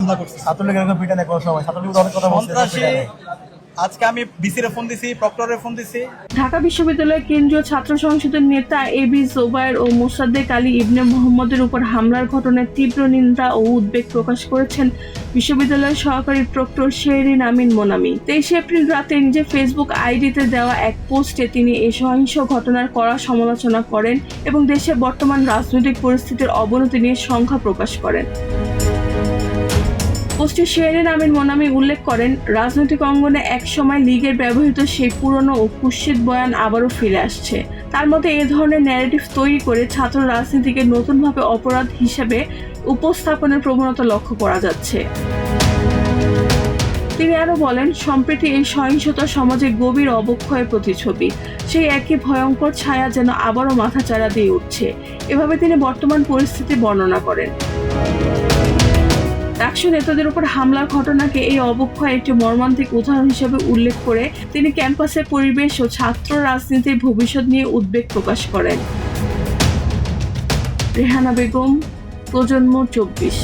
হামলা করছে। ছাত্রলীগের এরকম পিটানে কোনো সময় ছাত্রলীগ তো অনেক কথা বলছে সন্ত্রাসী। আজকে আমি বিসিরে ফোন দিছি, প্রক্টরে ফোন দিছি। ঢাকা বিশ্ববিদ্যালয়ের কেন্দ্রীয় ছাত্র সংসদের নেতা এবি জোবায়ের ও মোসাদ্দেক আলী ইবনে মোহাম্মদের উপর হামলার ঘটনায় তীব্র নিন্দা ও উদ্বেগ প্রকাশ করেছেন বিশ্ববিদ্যালয়ের সহকারী প্রক্টর শেহরিন আমিন মোনামি। 23 এপ্রিল রাতে নিজের ফেসবুক আইডিতে দেওয়া এক পোস্টে তিনি এই সহিংস ঘটনার কড়া সমালোচনা করেন এবং দেশের বর্তমান রাজনৈতিক পরিস্থিতির অবনতি নিয়ে শঙ্কা প্রকাশ করেন। পোস্টে শেহরিন আমিন মোনামি উল্লেখ করেন, রাজনৈতিক অঙ্গনে একসময় লীগের ব্যবহৃত সেই পুরনো ও কুৎসিত বয়ান আবারও ফিরে আসছে। তার মতে এ ধরনের ন্যারেটিভ তৈরি করে ছাত্র রাজনীতিকে নতুনভাবে অপরাধ হিসেবে উপস্থাপনের প্রবণতা লক্ষ্য করা যাচ্ছে। তিনি আরও বলেন, সম্প্রতি এই সহিংসতা সমাজে গভীর অবক্ষয়ের প্রতিছবি। সেই একই ভয়ঙ্কর ছায়া যেন আবারও মাথাচাড়া দিয়ে উঠছে। এভাবে তিনি বর্তমান পরিস্থিতি বর্ণনা করেন। ডাকসু নেতাদের উপর হামলার ঘটনাকে এই অবক্ষয়ের একটি মর্মান্তিক উদাহরণ হিসেবে উল্লেখ করে তিনি ক্যাম্পাসের পরিবেশ ও ছাত্র রাজনীতির ভবিষ্যৎ নিয়ে উদ্বেগ প্রকাশ করেন। রেহানা বেগম, প্রজন্ম 24।